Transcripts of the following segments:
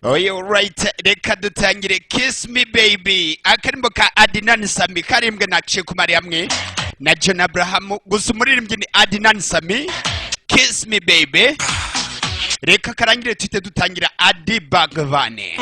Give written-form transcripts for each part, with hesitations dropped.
Oyo right, reka dutangire Kiss Me Baby. Akarimbo ka Adnan Sami karimbwe na Chikumari hamwe na John Abraham. Gusa umuririmbyi ni Adnan Sami. Kiss Me Baby. Reka karangire tuhite dutangira Adi Bagvane.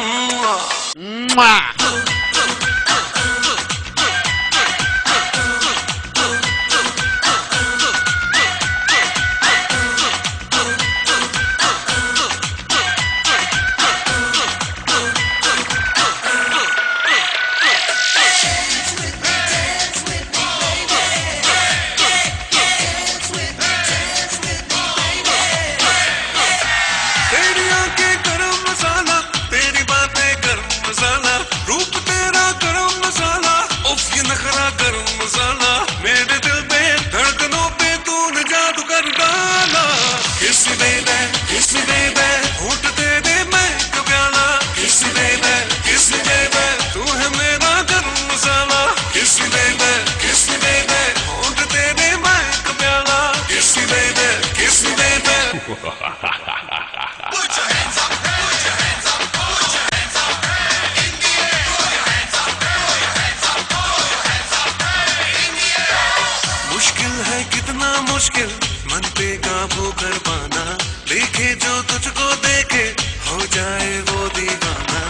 मुश्किल मन पे काबू कर पाना देखे जो तुझको देखे हो जाए वो दीवाना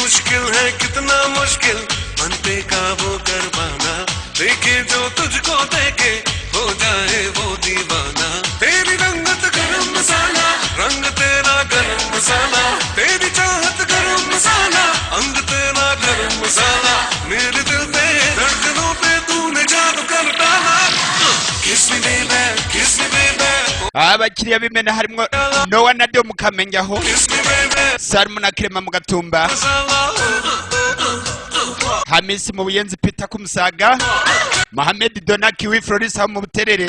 मुश्किल है कितना मुश्किल मन पे काबू कर पाना देखे जो तुझको देखे हो जाए वो दीवाना तेरी रंगत गरम मसाला रंग तेरा गरम मसाला तेरी चाहत गरम मसाला अंग तेरा गरम मसाला मेरे दिल पे धड़कनों पे तूने जादू कर डाला Kiss me baby kiss me baby abakiriya b'imena harimo Noah na Dom Kamenyaho Salmu na Clement mu Gatumba Hamisi mu Buyenzi Peter ku Musaga Mohamed Donaki wi Florisa mu Buterere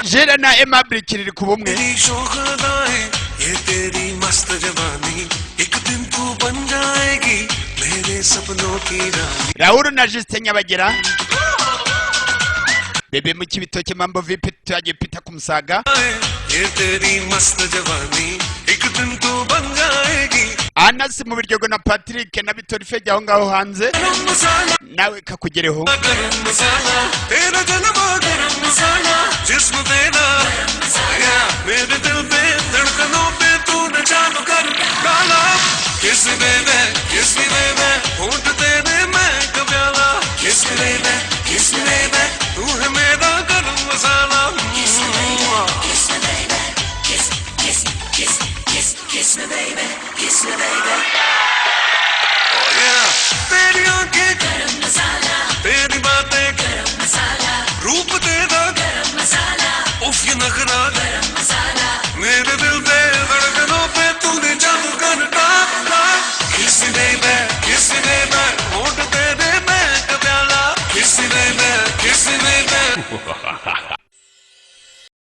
Jera na Emma Brikiri ku bumwe ये तेरी मस्त जवानी एक दिन तू बन जाएगी मेरे सपनों की रानी Raoul na Justin Nyabagera Bebe mu Kibitoke Mambo vipi twaje Peter ku Musaga ये तेरी मस्त जवानी एक दिन तू बन जाएगी Anas mu Biryogo na Patrick na Bitori Feja aho ngaho hanze nawe kakugereho गरम मसाला तेरा जलवा गरम मसाला जिस्म तेरा मेरे दिल पे धड़कनों पे तूने चालू कर डाला